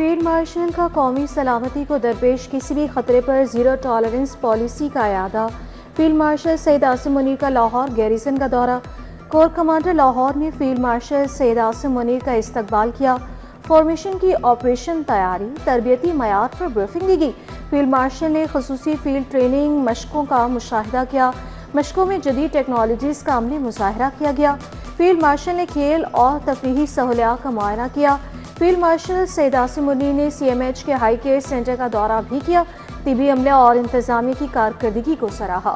Field marshal का कौमी सलामती को दरपेश किसी भी खतरे पर जीरो टॉलरेंस पॉलिसी का यादा। फील्ड मार्शल सैयद आसिम मुनीर का लाहौर गैरिसन का दौरा। कोर कमांडर लाहौर ने फील्ड मार्शल सैयद आसिम मुनीर का इस्तकबाल किया। फॉर्मेशन की ऑपरेशन तैयारी तरबियती मयार पर ब्रीफिंग दी गई। फील्ड मार्शल ने खसूसी फील्ड ट्रेनिंग मशकों का मुशाहिदा किया। मशकों में जदीद टेक्नोलॉजीज़ का अमली मुजाहरा किया गया। फील्ड मार्शल ने खेल और तफरीही सहूलियात का मुआयना किया। फील्ड मार्शल सैयद आसिम मुनीर ने CMH के हाई केयर सेंटर का दौरा भी किया। तिबी अमले और इंतजामिया की कारकर्दगी को सराहा।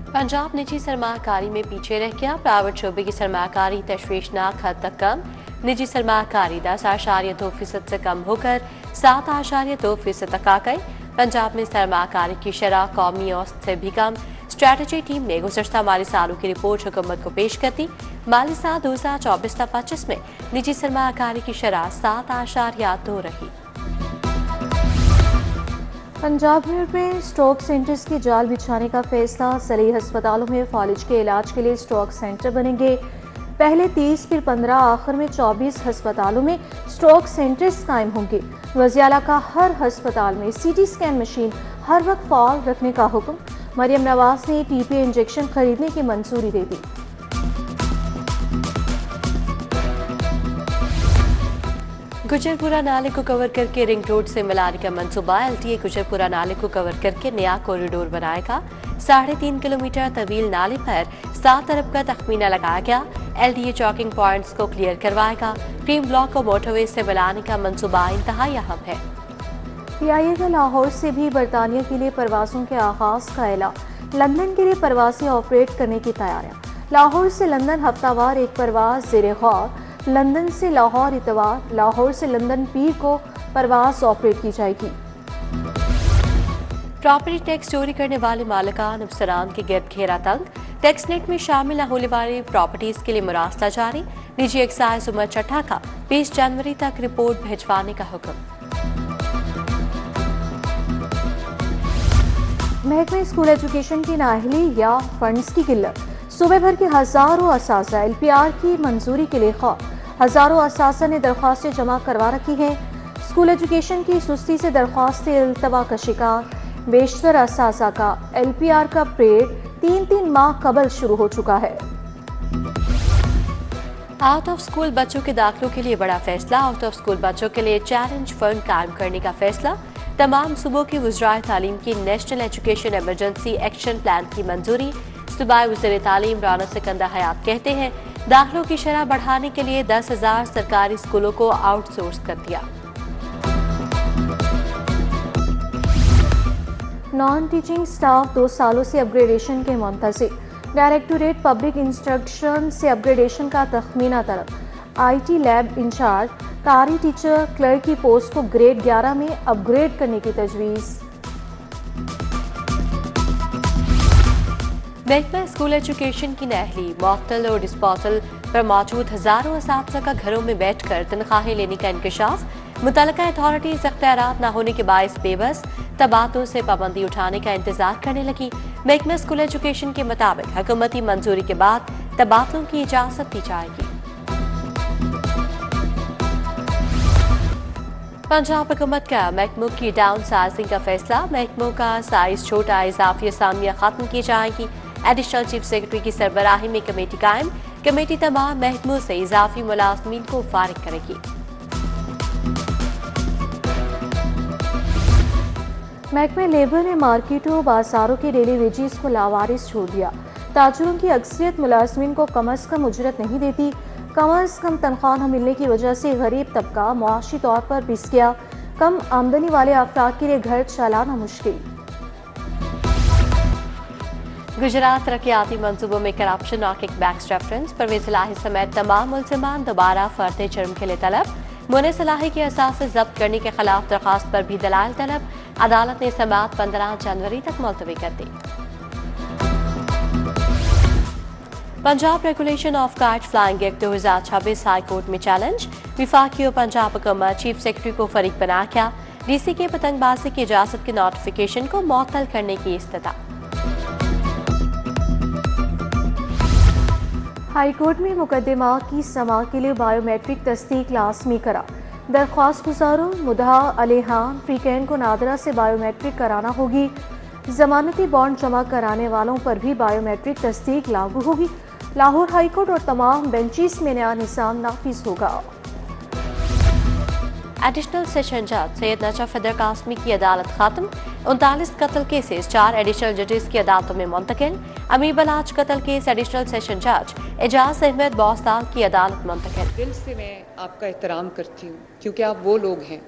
पंजाब निजी सरमाकारी में पीछे रह गया। प्राइवेट शोबे की सरमाकारी तशवीशनाक हद तक कम। निजी सरमाकारी 10.2% से कम होकर 7.2% तक आ गई। पंजाब में सरमाकारी की शरह कौमी औसत से भी कम। स्ट्रैटेजी टीम ने गुज़श्ता माली सालों की रिपोर्ट हुकूमत को पेश कर दी। माली साल 2024-25 में निजी सरमाकारी की शरह 7.2 रही। पंजाब में स्ट्रोक सेंटर्स की जाल बिछाने का फैसला। सरई अस्पतालों में फालिज के इलाज के लिए स्ट्रोक सेंटर बनेंगे। पहले 30 फिर 15 आखिर में 24 अस्पतालों में स्ट्रोक सेंटर्स कायम होंगे। वज़ीर आला का हर अस्पताल में CT स्कैन मशीन हर वक्त फाल रखने का हुक्म। मरियम नवाज ने TPA इंजेक्शन खरीदने की मंजूरी दे दी। गुजरपुरा नाले को कवर करके रिंग रोड से मिलाने का मंसूबा। LTA गुजरपुरा नाले को कवर करके नया कॉरिडोर बनाएगा। 3.5 किलोमीटर तवील नाले पर 7 अरब का तखमीना लगाया गया। LTA चौकिंग पॉइंट्स को क्लियर करवाएगा। क्रीम ब्लॉक को मोटरवे से मिलाने का मंसूबा इंतहाई अहम है। PIA का लाहौर से भी बरतानिया के लिए परवासों के आगाज का ऐलान। लंदन के लिए परवासें ऑपरेट करने की तैयारियां। लाहौर से लंदन हफ्तावार एक परवाज ज़ेरे गौर। लंदन से लाहौर इतवार, लाहौर से लंदन पीर को परवाज ऑपरेट की जाएगी। प्रॉपर्टी टैक्स चोरी करने वाले मालिकान अफसरान के गिरद घेरा तंग। टैक्स नेट में शामिल न होने वाली प्रॉपर्टीज के लिए मुरासला जारी। निजी एक्साइज उमर चट्टा का 20 जनवरी तक रिपोर्ट भिजवाने का हुक्म। महकमे स्कूल एजुकेशन की नाअहली या फंड्स की किल्लत। सूबे भर के हजारों असासा LPR की मंजूरी के लिए खौफ। हजारों असासा ने दरख्वास्तें जमा करवा रखी हैं। स्कूल एजुकेशन की सुस्ती से दरख्वास्तें इल्तवा का शिकार। बेशतर असासा का LPR का पीरियड 3 माह कबल शुरू हो चुका है। आउट ऑफ स्कूल बच्चों के दाखिलों के लिए बड़ा फैसला। आउट ऑफ स्कूल बच्चों के लिए चैलेंज फंड कायम करने का फैसला। तमाम सूबों की वज़राए तालीम की national education emergency action plan की मंजूरी। सूबाई वज़ीर तालीम राना सिकंदर हयात कहते हैं दाखिलों की शरह बढ़ाने के लिए 10,000 सरकारी स्कूलों को आउटसोर्स कर दिया। नॉन टीचिंग स्टाफ 2 सालों से अपग्रेडेशन के मुंतज़िर। डायरेक्टोरेट पब्लिक इंस्ट्रक्शन से अपग्रेडेशन का तखमीना तलब। IT लैब इंचार्ज, कारी टीचर, क्लर्क की पोस्ट को ग्रेड 11 में अपग्रेड करने की तजवीज़। महकमा स्कूल एजुकेशन की नाअहली मुअत्तल और डिस्पोजल पर मौजूद हजारों असातिज़ा का घरों में बैठकर तनख्वाहें लेने का इंकशाफ। मुतल्लिका अथॉरिटीज इख्तियारात न होने के बायस बेबस तबादलों से पाबंदी उठाने का इंतजार करने लगी। महकमा स्कूल एजुकेशन के मुताबिक हुकूमती मंजूरी के बाद तबादलों की इजाजत दी जाएगी। पंजाब हुकूमत का महकमों की डाउन साइजिंग का फैसला। महकमों का साइज छोटा, इजाफी असामियाँ खत्म की जाएंगी। एडिशनल चीफ सेक्रेटरी की सरबराही में कमेटी कायम। कमेटी तमाम महकमों से इजाफी मुलाजमीन को फारिग करेगी। महकमे लेबर ने मार्केटों बाजारों के डेली वेजेस को लावारिस छोड़ दिया। ताजरों की अक्सरियत मुलाजमीन को कम अज कम उजरत नहीं देती। कम अज कम तनख्वाह न मिलने की वजह से गरीब तबका मुआशी तौर पर पिस गया। कम आमदनी वाले अफराद के लिए घर चलाना मुश्किल। गुजरात तरक्याती मंसूबों में करप्शन और किकबैक्स रेफरेंस। परवेज इलाही समेत तमाम मुलजिमान दोबारा फर्द जुर्म के लिए तलब। मुनीस इलाही के असासे जब्त करने के खिलाफ दरखास्त पर भी दलाइल तलब। अदालत ने समाअत 15 जनवरी तक मुलतवी कर दी। Punjab regulation of kite flying act 2026 high court में चैलेंज। विफाकी और पंजाब हुकूमत चीफ सेक्रेटरी को फरीक बना गया। DC के पतंगबाजी की इजाजत के नोटिफिकेशन को मुअत्तल करने की इस्तदा। हाईकोर्ट में मुकदमा की समाअत के लिए बायोमेट्रिक तस्दीक लाजमी करा। दरख्वास्त गुजारों मुद्दा अलेहान फ्रीकैन को नादरा से बायोमेट्रिक कराना होगी। जमानती बॉन्ड जमा कराने वालों पर भी बायोमेट्रिक तस्दीक लागू होगी। लाहौर हाईकोर्ट और तमाम बेंचेस में नया निज़ाम नाफिज होगा। एडिशनल सेशन जज सैयद नजफ हैदर कासमी की अदालत खत्म। 39 कत्ल केसेस 4 एडिशनल जजेस की अदालतों में मुंतकिल। अमीर बलाच कत्ल केस एडिशनल सेशन जज एजाज अहमद बौसाल की अदालत मुंतकिल। दिल से मैं आपका एहतराम करती हूँ क्योंकि आप वो लोग हैं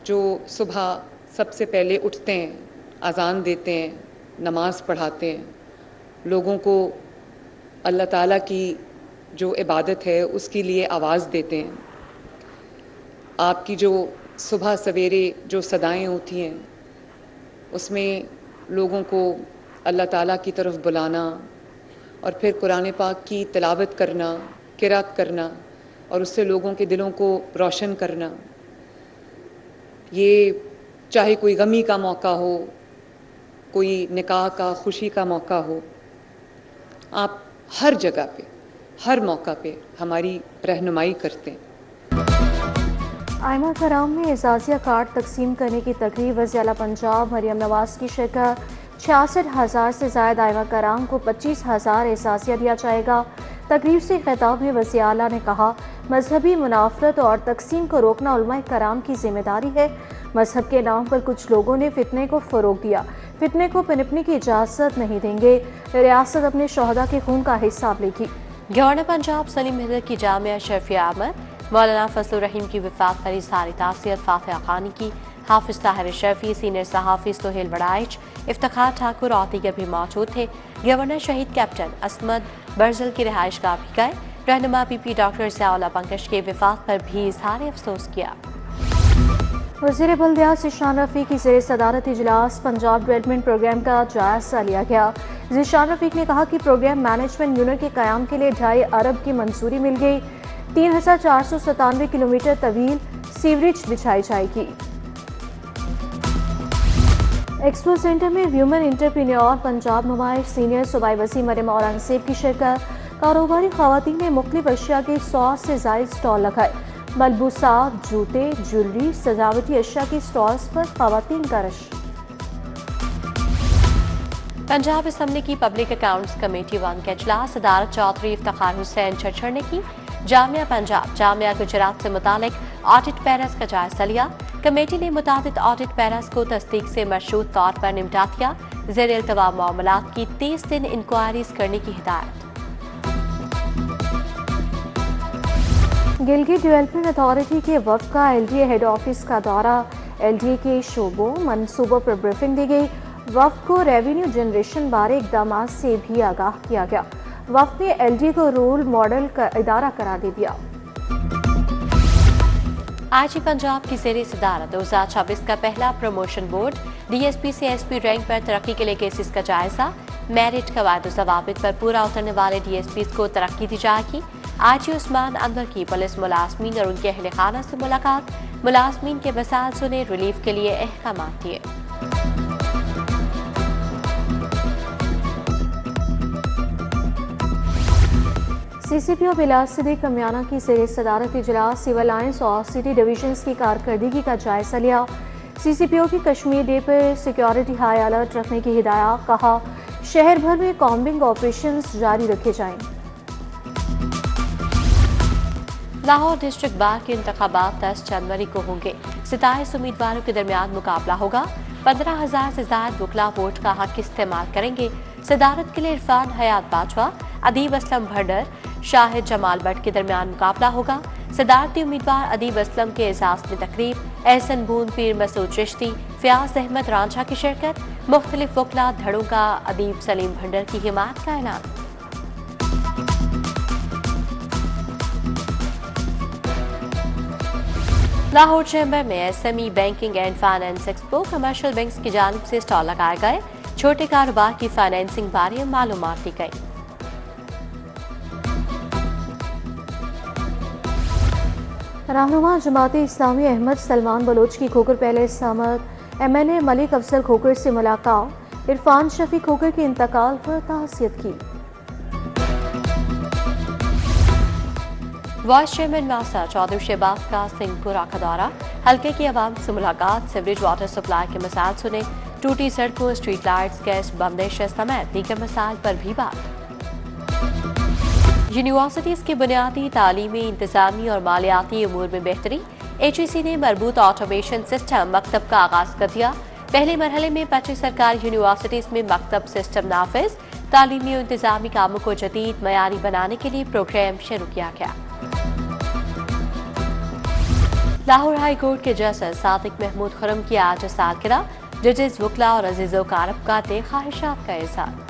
जो सुबह सबसे पहले उठते हैं, अजान देते हैं, नमाज पढ़ाते हैं, लोगों को अल्लाह ताला की जो इबादत है उसके लिए आवाज़ देते हैं। आपकी जो सुबह सवेरे जो सदाएं होती हैं उसमें लोगों को अल्लाह ताला की तरफ बुलाना और फिर कुरान पाक की तिलावत करना, किरात करना और उससे लोगों के दिलों को रोशन करना, ये चाहे कोई गमी का मौका हो, कोई निकाह का, खुशी का मौका हो, आप हर जगह पे, हर मौका पे हमारी रहनुमाई करते हैं। आइमा कराम में एजाजिया कार्ड तकसीम करने की तकरीब वज़ीर आला पंजाब मरियम नवाज की शिरकत। 66,000 से ज़ायद आइमा कराम को 25,000 एजाजिया दिया जाएगा। तकरीब से खिताब में वज़ीर आला ने कहा, मजहबी मुनाफरत और तकसीम को रोकना उलमाए कराम की जिम्मेदारी है। मजहब के नाम पर कुछ लोगों ने फितने को फ़रोग दिया, फितने को पनपने की इजाज़त नहीं देंगे। रियासत अपने शोहदा के खून का हिसाब लेगी। गवर्नर पंजाब सलीम हैदर की जामिया शर्फिया अहमद, मौलाना फजलुर रहीम की वफात पर इज़हार ताज़ियत फातिहा खानी की। हाफिज ताहिर शर्फी, सीनियर सहाफ़ी सुहेल वड़ाइच, इफ्तिखार ठाकुर और दीगर भी मौजूद थे। गवर्नर शहीद कैप्टन असमद बर्जल की रिहाइश गाह भी गए। रहनुमा पीपी डॉक्टर ज़ियाउल्ला पंकज के वफात पर भी इज़हार अफसोस किया। वज़ीर बल्दियात ज़ीशान रफ़ीक की ज़ेर सदारत इजलास पंजाब डेवलपमेंट प्रोग्राम का जायजा लिया गया। ज़ीशान रफ़ीक ने कहा कि प्रोग्राम मैनेजमेंट यूनिट के क़याम के लिए 2.5 अरब की मंजूरी मिल गई। 3,497 किलोमीटर तवील सीवरेज बिछाई जाएगी। एक्सपो सेंटर में व्यूमन इंटरप्रीन्योर पंजाब नुमाइश सीनियर सूबाई वज़ीर मरियम औरंगज़ेब की शिरकत। कारोबारी ख़वातीन ने मुख्तलिफ अशिया के 100 से ज़ायद स्टॉल लगाए। मलबूसात, जूते, ज्वेलरी, सजावटी अशिया के स्टॉल्स पर ख़वातीन का रश। पंजाब असम्बली की पब्लिक अकाउंट्स कमेटी 1 का इजलास सदारत चौधरी इफ्तिखार हुसैन छछड़ ने की। जामिया पंजाब, जामिया गुजरात से मुतालिक ऑडिट पैरास का जायजा लिया। कमेटी ने मुतादिद ऑडिट पैरास को तस्दीक से मशरूत तौर पर निपटा दिया। ज़ेर इल्तवा मामलात की 30 दिन इंक्वायरीज करने की हिदायत। गिलगित डेवलपमेंट अथॉरिटी के वफ़द का एलडीए हेड ऑफिस का दौरा। एलडीए के शोबों मनसूबों पर ब्रीफिंग दी गई। वफ़द को रेवेन्यू जनरेशन बारे इक़दाम से भी आगाह किया गया। वफ़द ने एलडीए को रोल मॉडल का इदारा करार दे दिया। आईजी पंजाब की ज़ेर सदारत 2026 का पहला प्रमोशन बोर्ड। डीएसपी से एसपी रैंक पर तरक्की के लिए केसेस का जायजा। मेरिट कवायद ज़वाबित पर पूरा उतरने वाले डीएसपी को तरक्की दी जाएगी। आईजी उस्मान अनवर की पुलिस मुलाजमीन और उनके अहल खाना से मुलाकात। मुलाजमीन के मसाइल सुने, रिलीफ के लिए अहकाम दिए। सीसीपीओ बिलाल सिद्दीक कमियाना की ज़ेर सदारत इजलास सिविल लाइंस और सिटी डिवीजन्स की कारकर्दगी का जायजा लिया। सीसीपीओ की कश्मीर डे पर सिक्योरिटी हाई अलर्ट रखने की हिदायत। कहा, शहर भर में कॉम्बिंग ऑपरेशंस जारी रखे जाएं। लाहौर डिस्ट्रिक्ट बार के इंतखाबात 10 जनवरी को होंगे। 27 उम्मीदवारों के दरमियान मुकाबला होगा। 15,000 से ज्यादा वकला वोट का हक इस्तेमाल करेंगे। सदारत के लिए इरफान हयात बाजवा, अदीब असलम भडर, शाहिद जमाल भट्ट के दरमियान मुकाबला होगा। सदारती उम्मीदवार अदीब असलम के एजाज में तकरीब। एहसन बून, पीर मसूद चिश्ती, फयाज अहमद रांझा की शिरकत। मुख्तलिफ वकला धड़ों का अदीब सलीम भंडर की हिमायत का ऐलान। लाहौर चैम्बर में SME banking and finance expo commercial banks की जानिब से स्टॉल लगाए गए। छोटे कारोबार की फाइनेंसिंग बारे मालूमात दी गई। रहनुमा जमाते इस्लामी अहमद सलमान बलोच की खोकर पैलेस आमद। एमएलए मलिक अफसर खोकर से मुलाकात। इरफान शफी खोकर के इंतकाल पर ताज़ियत की। वाइस चेयरमैन मासा चौधरी शहबाज का सिंहपुरा का दौरा, हल्के की आवाम से मुलाकात, सीवरेज वाटर सप्लाई के मसाइल सुने, टूटी सड़कों, स्ट्रीट लाइट्स, गैस बंदिश समेत दीगर मसाइल पर भी बात। यूनिवर्सिटीज की बुनियादी तालीमी, इंतजामी और मालियाती उमूर में बेहतरी, HEC ने मरबूत ऑटोमेशन सिस्टम मकतब का आगाज कर दिया। पहले मरहले में 25 सरकारी यूनिवर्सिटीज में मकतब सिस्टम नाफिज, तालीमी और इंतजामी कामों को जदीद मयारी बनाने के लिए प्रोग्राम शुरू किया गया। लाहौर हाई कोर्ट के जज सादिक महमूद खुर्रम की आज सालगिरह, जजेस, वकला और अजीजों कारब का ख्वाहिशात का इज़हार।